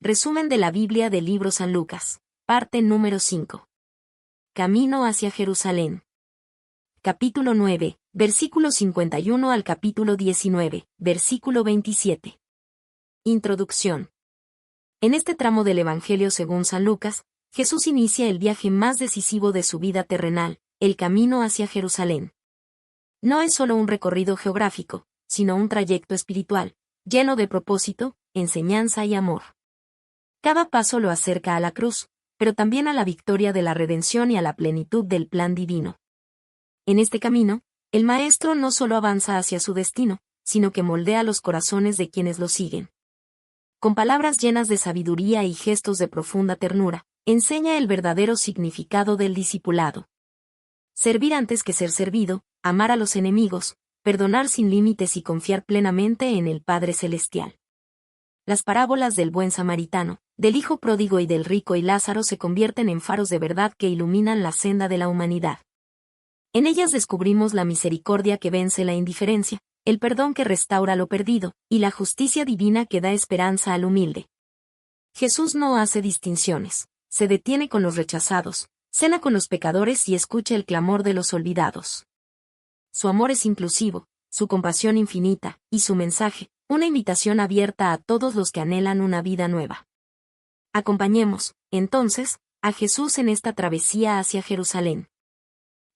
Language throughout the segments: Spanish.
Resumen de la Biblia del libro San Lucas. Parte número 5. Camino hacia Jerusalén. Capítulo 9, versículo 51 al capítulo 19, versículo 27. Introducción. En este tramo del Evangelio según San Lucas, Jesús inicia el viaje más decisivo de su vida terrenal, el camino hacia Jerusalén. No es solo un recorrido geográfico, sino un trayecto espiritual, lleno de propósito, enseñanza y amor. Cada paso lo acerca a la cruz, pero también a la victoria de la redención y a la plenitud del plan divino. En este camino, el Maestro no solo avanza hacia su destino, sino que moldea los corazones de quienes lo siguen. Con palabras llenas de sabiduría y gestos de profunda ternura, enseña el verdadero significado del discipulado. Servir antes que ser servido, amar a los enemigos, perdonar sin límites y confiar plenamente en el Padre Celestial. Las parábolas del buen samaritano, del hijo pródigo y del rico y Lázaro se convierten en faros de verdad que iluminan la senda de la humanidad. En ellas descubrimos la misericordia que vence la indiferencia, el perdón que restaura lo perdido, y la justicia divina que da esperanza al humilde. Jesús no hace distinciones, se detiene con los rechazados, cena con los pecadores y escucha el clamor de los olvidados. Su amor es inclusivo, su compasión infinita, y su mensaje, una invitación abierta a todos los que anhelan una vida nueva. Acompañemos, entonces, a Jesús en esta travesía hacia Jerusalén.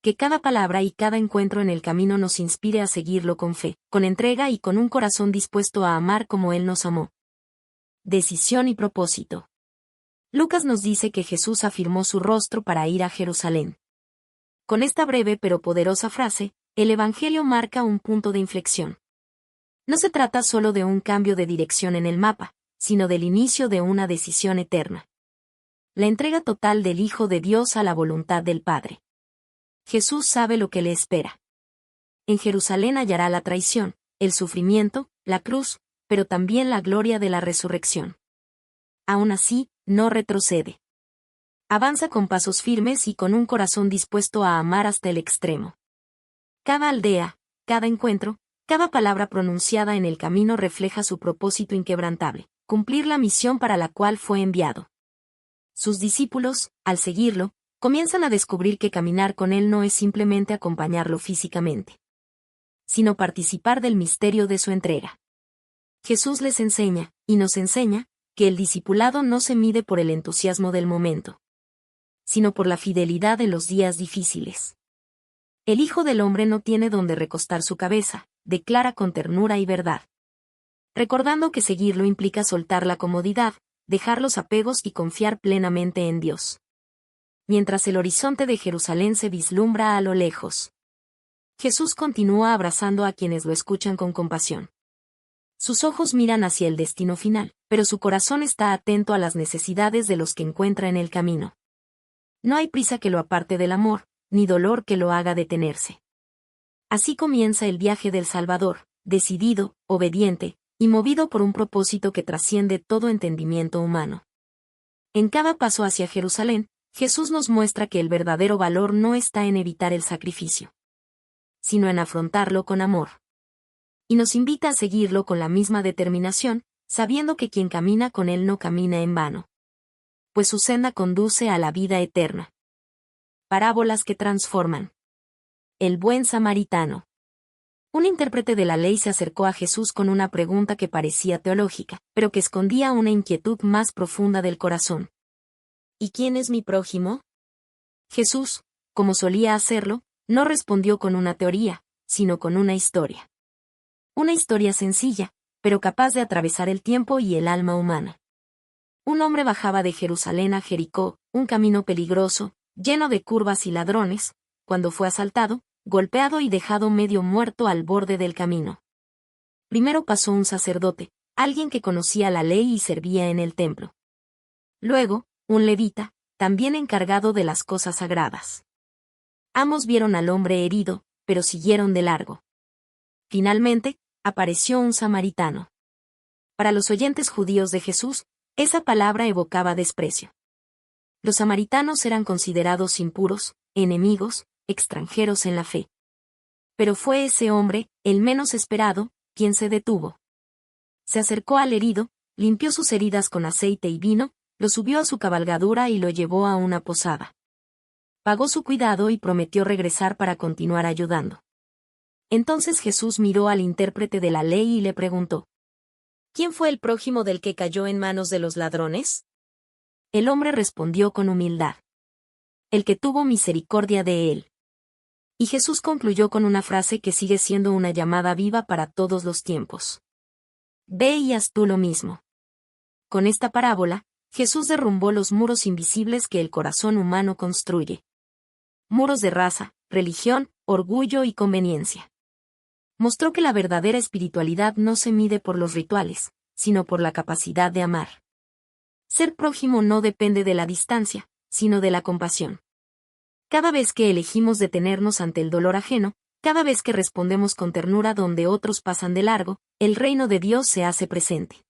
Que cada palabra y cada encuentro en el camino nos inspire a seguirlo con fe, con entrega y con un corazón dispuesto a amar como Él nos amó. Decisión y propósito. Lucas nos dice que Jesús afirmó su rostro para ir a Jerusalén. Con esta breve pero poderosa frase, el Evangelio marca un punto de inflexión. No se trata solo de un cambio de dirección en el mapa, sino del inicio de una decisión eterna. La entrega total del Hijo de Dios a la voluntad del Padre. Jesús sabe lo que le espera. En Jerusalén hallará la traición, el sufrimiento, la cruz, pero también la gloria de la resurrección. Aún así, no retrocede. Avanza con pasos firmes y con un corazón dispuesto a amar hasta el extremo. Cada aldea, cada encuentro, cada palabra pronunciada en el camino refleja su propósito inquebrantable, cumplir la misión para la cual fue enviado. Sus discípulos, al seguirlo, comienzan a descubrir que caminar con él no es simplemente acompañarlo físicamente, sino participar del misterio de su entrega. Jesús les enseña, y nos enseña, que el discipulado no se mide por el entusiasmo del momento, sino por la fidelidad en los días difíciles. El Hijo del Hombre no tiene donde recostar su cabeza, declara con ternura y verdad. Recordando que seguirlo implica soltar la comodidad, dejar los apegos y confiar plenamente en Dios. Mientras el horizonte de Jerusalén se vislumbra a lo lejos, Jesús continúa abrazando a quienes lo escuchan con compasión. Sus ojos miran hacia el destino final, pero su corazón está atento a las necesidades de los que encuentra en el camino. No hay prisa que lo aparte del amor, ni dolor que lo haga detenerse. Así comienza el viaje del Salvador, decidido, obediente, y movido por un propósito que trasciende todo entendimiento humano. En cada paso hacia Jerusalén, Jesús nos muestra que el verdadero valor no está en evitar el sacrificio, sino en afrontarlo con amor. Y nos invita a seguirlo con la misma determinación, sabiendo que quien camina con él no camina en vano, pues su senda conduce a la vida eterna. Parábolas que transforman. El buen samaritano. Un intérprete de la ley se acercó a Jesús con una pregunta que parecía teológica, pero que escondía una inquietud más profunda del corazón. ¿Y quién es mi prójimo? Jesús, como solía hacerlo, no respondió con una teoría, sino con una historia. Una historia sencilla, pero capaz de atravesar el tiempo y el alma humana. Un hombre bajaba de Jerusalén a Jericó, un camino peligroso, lleno de curvas y ladrones, cuando fue asaltado, golpeado y dejado medio muerto al borde del camino. Primero pasó un sacerdote, alguien que conocía la ley y servía en el templo. Luego, un levita, también encargado de las cosas sagradas. Ambos vieron al hombre herido, pero siguieron de largo. Finalmente, apareció un samaritano. Para los oyentes judíos de Jesús, esa palabra evocaba desprecio. Los samaritanos eran considerados impuros, enemigos, extranjeros en la fe. Pero fue ese hombre, el menos esperado, quien se detuvo. Se acercó al herido, limpió sus heridas con aceite y vino, lo subió a su cabalgadura y lo llevó a una posada. Pagó su cuidado y prometió regresar para continuar ayudando. Entonces Jesús miró al intérprete de la ley y le preguntó: ¿Quién fue el prójimo del que cayó en manos de los ladrones? El hombre respondió con humildad: el que tuvo misericordia de él. Y Jesús concluyó con una frase que sigue siendo una llamada viva para todos los tiempos: ve y haz tú lo mismo. Con esta parábola, Jesús derrumbó los muros invisibles que el corazón humano construye. Muros de raza, religión, orgullo y conveniencia. Mostró que la verdadera espiritualidad no se mide por los rituales, sino por la capacidad de amar. Ser prójimo no depende de la distancia, sino de la compasión. Cada vez que elegimos detenernos ante el dolor ajeno, cada vez que respondemos con ternura donde otros pasan de largo, el reino de Dios se hace presente.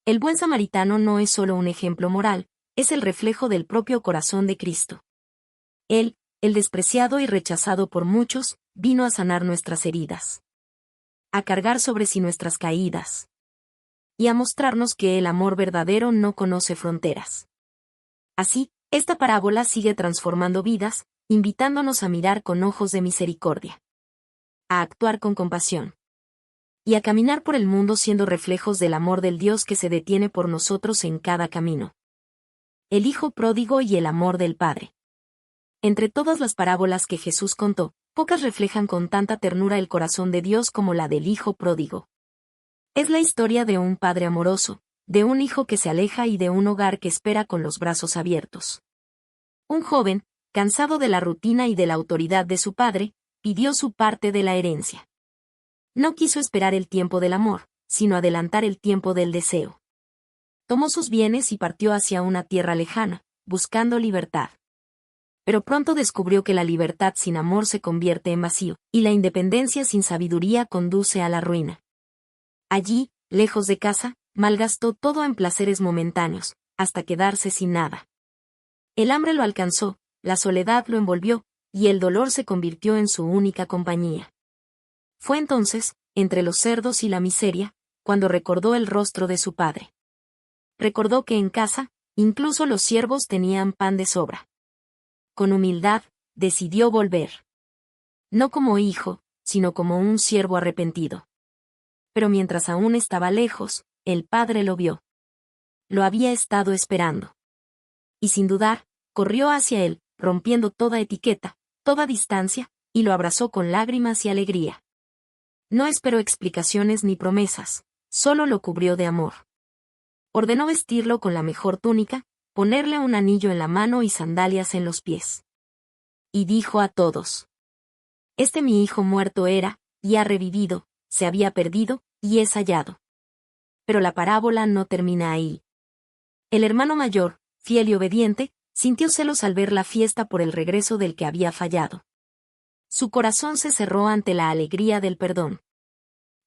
El buen samaritano no es solo un ejemplo moral, es el reflejo del propio corazón de Cristo. Él, el despreciado y rechazado por muchos, vino a sanar nuestras heridas, a cargar sobre sí nuestras caídas, y a mostrarnos que el amor verdadero no conoce fronteras. Así, esta parábola sigue transformando vidas, invitándonos a mirar con ojos de misericordia, a actuar con compasión, y a caminar por el mundo siendo reflejos del amor del Dios que se detiene por nosotros en cada camino. El Hijo pródigo y el amor del Padre. Entre todas las parábolas que Jesús contó, pocas reflejan con tanta ternura el corazón de Dios como la del Hijo pródigo. Es la historia de un padre amoroso, de un hijo que se aleja y de un hogar que espera con los brazos abiertos. Un joven, cansado de la rutina y de la autoridad de su padre, pidió su parte de la herencia. No quiso esperar el tiempo del amor, sino adelantar el tiempo del deseo. Tomó sus bienes y partió hacia una tierra lejana, buscando libertad. Pero pronto descubrió que la libertad sin amor se convierte en vacío, y la independencia sin sabiduría conduce a la ruina. Allí, lejos de casa, malgastó todo en placeres momentáneos, hasta quedarse sin nada. El hambre lo alcanzó, la soledad lo envolvió, y el dolor se convirtió en su única compañía. Fue entonces, entre los cerdos y la miseria, cuando recordó el rostro de su padre. Recordó que en casa, incluso los siervos tenían pan de sobra. Con humildad, decidió volver. No como hijo, sino como un siervo arrepentido. Pero mientras aún estaba lejos, el padre lo vio. Lo había estado esperando. Y sin dudar, corrió hacia él, rompiendo toda etiqueta, toda distancia, y lo abrazó con lágrimas y alegría. No esperó explicaciones ni promesas, solo lo cubrió de amor. Ordenó vestirlo con la mejor túnica, ponerle un anillo en la mano y sandalias en los pies. Y dijo a todos: este mi hijo muerto era, y ha revivido, se había perdido, y es hallado. Pero la parábola no termina ahí. El hermano mayor, fiel y obediente, sintió celos al ver la fiesta por el regreso del que había fallado. Su corazón se cerró ante la alegría del perdón.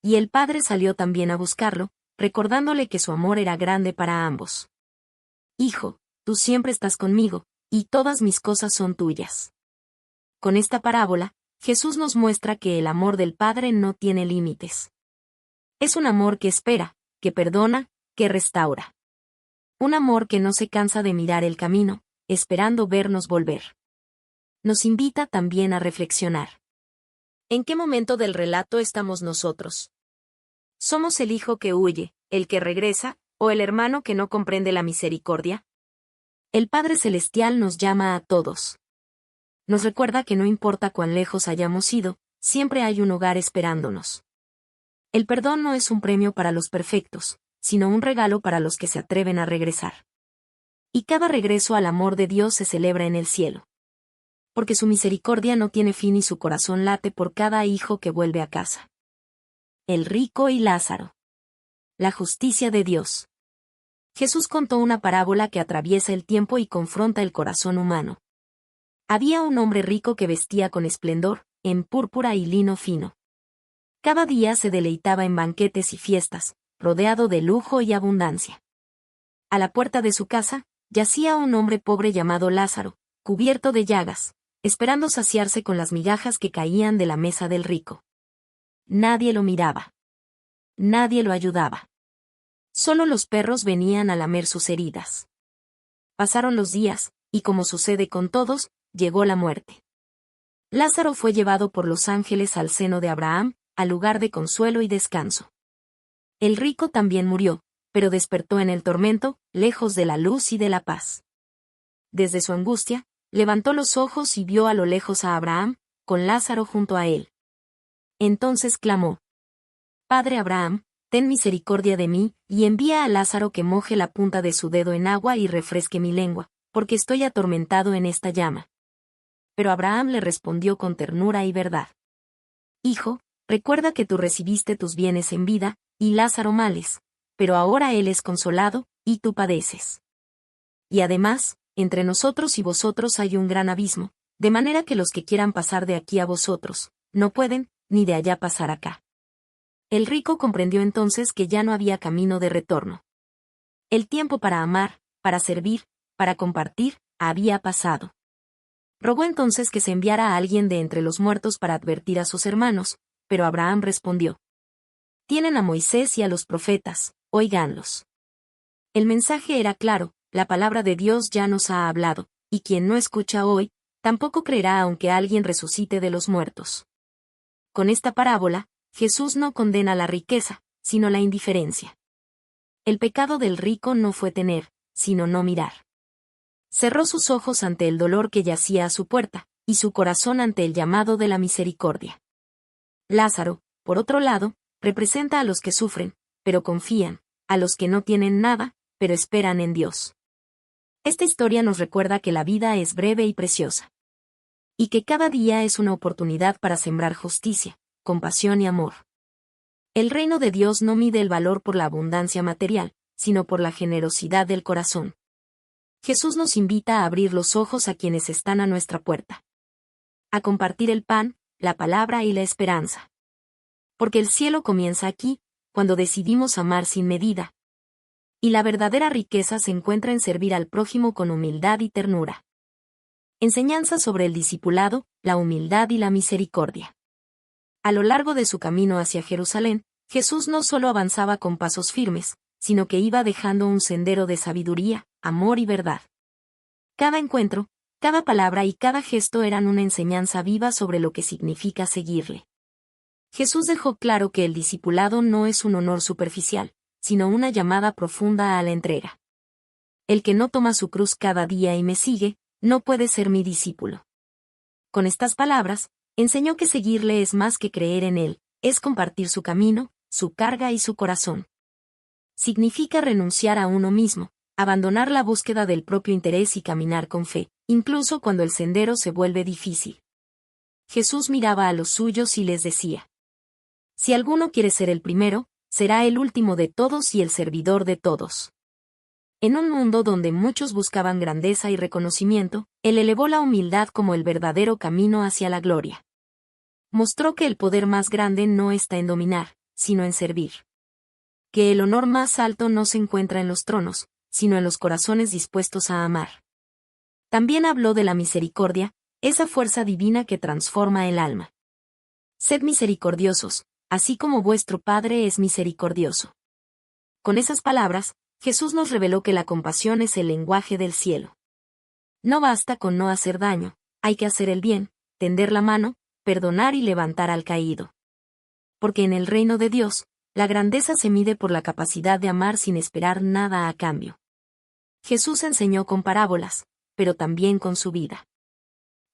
Y el padre salió también a buscarlo, recordándole que su amor era grande para ambos. Hijo, tú siempre estás conmigo, y todas mis cosas son tuyas. Con esta parábola, Jesús nos muestra que el amor del Padre no tiene límites. Es un amor que espera, que perdona, que restaura. Un amor que no se cansa de mirar el camino, esperando vernos volver. Nos invita también a reflexionar. ¿En qué momento del relato estamos nosotros? ¿Somos el hijo que huye, el que regresa, o el hermano que no comprende la misericordia? El Padre Celestial nos llama a todos. Nos recuerda que no importa cuán lejos hayamos ido, siempre hay un hogar esperándonos. El perdón no es un premio para los perfectos, sino un regalo para los que se atreven a regresar. Y cada regreso al amor de Dios se celebra en el cielo. Porque su misericordia no tiene fin y su corazón late por cada hijo que vuelve a casa. El rico y Lázaro. La justicia de Dios. Jesús contó una parábola que atraviesa el tiempo y confronta el corazón humano. Había un hombre rico que vestía con esplendor, en púrpura y lino fino. Cada día se deleitaba en banquetes y fiestas, rodeado de lujo y abundancia. A la puerta de su casa, yacía un hombre pobre llamado Lázaro, cubierto de llagas, esperando saciarse con las migajas que caían de la mesa del rico. Nadie lo miraba. Nadie lo ayudaba. Solo los perros venían a lamer sus heridas. Pasaron los días, y como sucede con todos, llegó la muerte. Lázaro fue llevado por los ángeles al seno de Abraham, al lugar de consuelo y descanso. El rico también murió, pero despertó en el tormento, lejos de la luz y de la paz. Desde su angustia, levantó los ojos y vio a lo lejos a Abraham, con Lázaro junto a él. Entonces clamó: Padre Abraham, ten misericordia de mí, y envía a Lázaro que moje la punta de su dedo en agua y refresque mi lengua, porque estoy atormentado en esta llama. Pero Abraham le respondió con ternura y verdad: Hijo, recuerda que tú recibiste tus bienes en vida, y Lázaro males, pero ahora él es consolado, y tú padeces. Y además, entre nosotros y vosotros hay un gran abismo, de manera que los que quieran pasar de aquí a vosotros, no pueden, ni de allá pasar acá. El rico comprendió entonces que ya no había camino de retorno. El tiempo para amar, para servir, para compartir, había pasado. Rogó entonces que se enviara a alguien de entre los muertos para advertir a sus hermanos, pero Abraham respondió: Tienen a Moisés y a los profetas, óiganlos. El mensaje era claro: la palabra de Dios ya nos ha hablado, y quien no escucha hoy, tampoco creerá aunque alguien resucite de los muertos. Con esta parábola, Jesús no condena la riqueza, sino la indiferencia. El pecado del rico no fue tener, sino no mirar. Cerró sus ojos ante el dolor que yacía a su puerta, y su corazón ante el llamado de la misericordia. Lázaro, por otro lado, representa a los que sufren, pero confían, a los que no tienen nada, pero esperan en Dios. Esta historia nos recuerda que la vida es breve y preciosa. Y que cada día es una oportunidad para sembrar justicia, compasión y amor. El reino de Dios no mide el valor por la abundancia material, sino por la generosidad del corazón. Jesús nos invita a abrir los ojos a quienes están a nuestra puerta. A compartir el pan, la palabra y la esperanza. Porque el cielo comienza aquí, cuando decidimos amar sin medida. Y la verdadera riqueza se encuentra en servir al prójimo con humildad y ternura. Enseñanza sobre el discipulado, la humildad y la misericordia. A lo largo de su camino hacia Jerusalén, Jesús no solo avanzaba con pasos firmes, sino que iba dejando un sendero de sabiduría, amor y verdad. Cada encuentro, cada palabra y cada gesto eran una enseñanza viva sobre lo que significa seguirle. Jesús dejó claro que el discipulado no es un honor superficial, sino una llamada profunda a la entrega. El que no toma su cruz cada día y me sigue, no puede ser mi discípulo. Con estas palabras, enseñó que seguirle es más que creer en él, es compartir su camino, su carga y su corazón. Significa renunciar a uno mismo, abandonar la búsqueda del propio interés y caminar con fe, incluso cuando el sendero se vuelve difícil. Jesús miraba a los suyos y les decía: Si alguno quiere ser el primero, será el último de todos y el servidor de todos. En un mundo donde muchos buscaban grandeza y reconocimiento, él elevó la humildad como el verdadero camino hacia la gloria. Mostró que el poder más grande no está en dominar, sino en servir. Que el honor más alto no se encuentra en los tronos, sino en los corazones dispuestos a amar. También habló de la misericordia, esa fuerza divina que transforma el alma. Sed misericordiosos, así como vuestro Padre es misericordioso. Con esas palabras, Jesús nos reveló que la compasión es el lenguaje del cielo. No basta con no hacer daño, hay que hacer el bien, tender la mano, perdonar y levantar al caído. Porque en el reino de Dios, la grandeza se mide por la capacidad de amar sin esperar nada a cambio. Jesús enseñó con parábolas, pero también con su vida.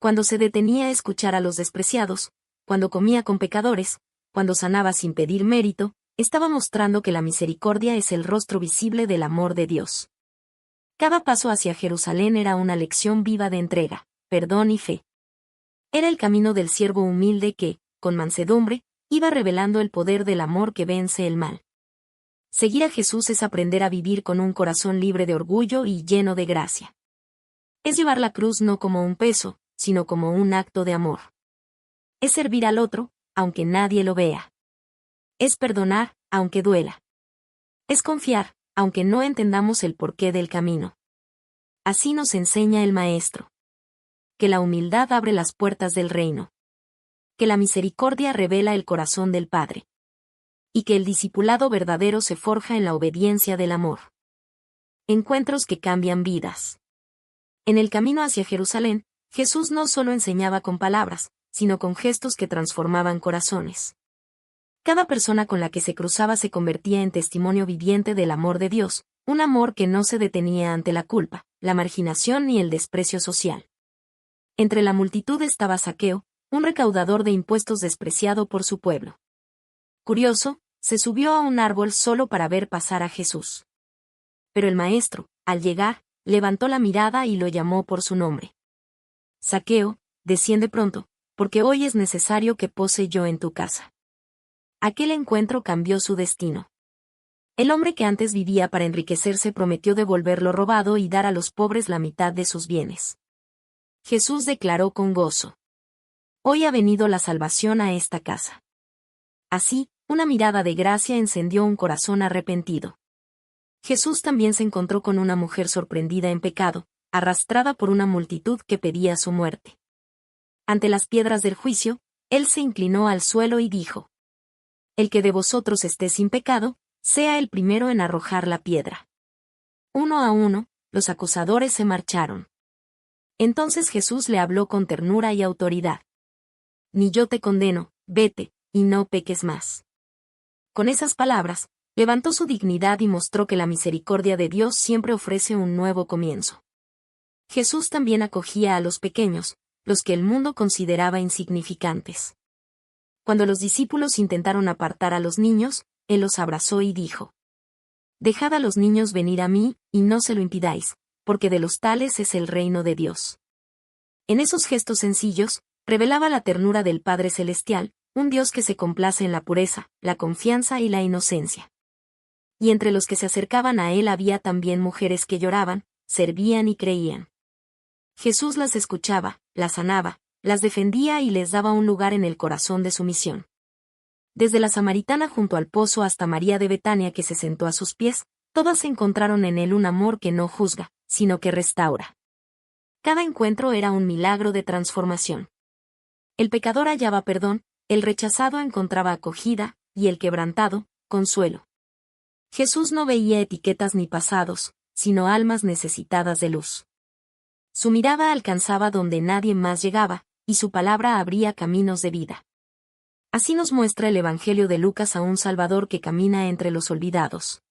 Cuando se detenía a escuchar a los despreciados, cuando comía con pecadores, cuando sanaba sin pedir mérito, estaba mostrando que la misericordia es el rostro visible del amor de Dios. Cada paso hacia Jerusalén era una lección viva de entrega, perdón y fe. Era el camino del siervo humilde que, con mansedumbre, iba revelando el poder del amor que vence el mal. Seguir a Jesús es aprender a vivir con un corazón libre de orgullo y lleno de gracia. Es llevar la cruz no como un peso, sino como un acto de amor. Es servir al otro, aunque nadie lo vea. Es perdonar, aunque duela. Es confiar, aunque no entendamos el porqué del camino. Así nos enseña el Maestro. Que la humildad abre las puertas del reino. Que la misericordia revela el corazón del Padre. y que el discipulado verdadero se forja en la obediencia del amor. Encuentros que cambian vidas. En el camino hacia Jerusalén, Jesús no solo enseñaba con palabras, sino con gestos que transformaban corazones. Cada persona con la que se cruzaba se convertía en testimonio viviente del amor de Dios, un amor que no se detenía ante la culpa, la marginación ni el desprecio social. Entre la multitud estaba Zaqueo, un recaudador de impuestos despreciado por su pueblo. Curioso, se subió a un árbol solo para ver pasar a Jesús. Pero el maestro, al llegar, levantó la mirada y lo llamó por su nombre. Zaqueo, desciende pronto, porque hoy es necesario que pose yo en tu casa. Aquel encuentro cambió su destino. El hombre que antes vivía para enriquecerse prometió devolver lo robado y dar a los pobres la mitad de sus bienes. Jesús declaró con gozo: hoy ha venido la salvación a esta casa. Así, una mirada de gracia encendió un corazón arrepentido. Jesús también se encontró con una mujer sorprendida en pecado, arrastrada por una multitud que pedía su muerte. Ante las piedras del juicio, él se inclinó al suelo y dijo: el que de vosotros esté sin pecado, sea el primero en arrojar la piedra. Uno a uno, los acusadores se marcharon. Entonces Jesús le habló con ternura y autoridad: ni yo te condeno, vete, y no peques más. Con esas palabras, levantó su dignidad y mostró que la misericordia de Dios siempre ofrece un nuevo comienzo. Jesús también acogía a los pequeños, los que el mundo consideraba insignificantes. Cuando los discípulos intentaron apartar a los niños, él los abrazó y dijo: dejad a los niños venir a mí, y no se lo impidáis, porque de los tales es el reino de Dios. En esos gestos sencillos, revelaba la ternura del Padre Celestial, un Dios que se complace en la pureza, la confianza y la inocencia. Y entre los que se acercaban a él había también mujeres que lloraban, servían y creían. Jesús las escuchaba, las sanaba, las defendía y les daba un lugar en el corazón de su misión. Desde la samaritana junto al pozo hasta María de Betania que se sentó a sus pies, todas encontraron en él un amor que no juzga, sino que restaura. Cada encuentro era un milagro de transformación. El pecador hallaba perdón, el rechazado encontraba acogida, y el quebrantado, consuelo. Jesús no veía etiquetas ni pasados, sino almas necesitadas de luz. Su mirada alcanzaba donde nadie más llegaba, y su palabra abría caminos de vida. Así nos muestra el Evangelio de Lucas a un Salvador que camina entre los olvidados,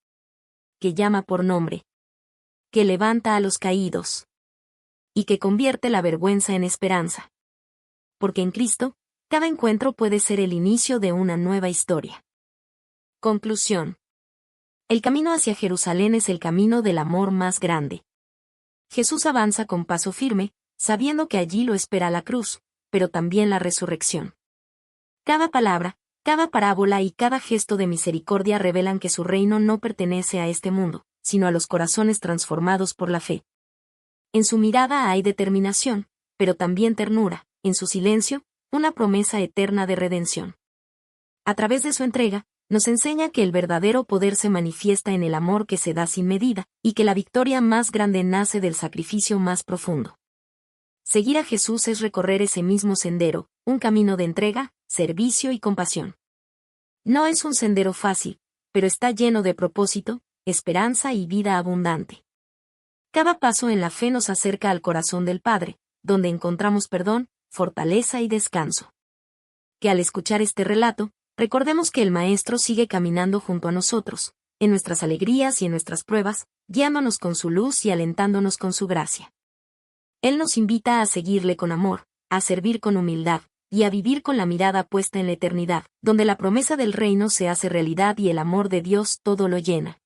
que llama por nombre, que levanta a los caídos, y que convierte la vergüenza en esperanza. Porque en Cristo, cada encuentro puede ser el inicio de una nueva historia. Conclusión. El camino hacia Jerusalén es el camino del amor más grande. Jesús avanza con paso firme, sabiendo que allí lo espera la cruz, pero también la resurrección. Cada palabra, cada parábola y cada gesto de misericordia revelan que su reino no pertenece a este mundo, sino a los corazones transformados por la fe. En su mirada hay determinación, pero también ternura, en su silencio, una promesa eterna de redención. A través de su entrega, nos enseña que el verdadero poder se manifiesta en el amor que se da sin medida, y que la victoria más grande nace del sacrificio más profundo. Seguir a Jesús es recorrer ese mismo sendero, un camino de entrega, servicio y compasión. No es un sendero fácil, pero está lleno de propósito, esperanza y vida abundante. Cada paso en la fe nos acerca al corazón del Padre, donde encontramos perdón, fortaleza y descanso. Que al escuchar este relato, recordemos que el Maestro sigue caminando junto a nosotros, en nuestras alegrías y en nuestras pruebas, guiándonos con su luz y alentándonos con su gracia. Él nos invita a seguirle con amor, a servir con humildad, y a vivir con la mirada puesta en la eternidad, donde la promesa del reino se hace realidad y el amor de Dios todo lo llena.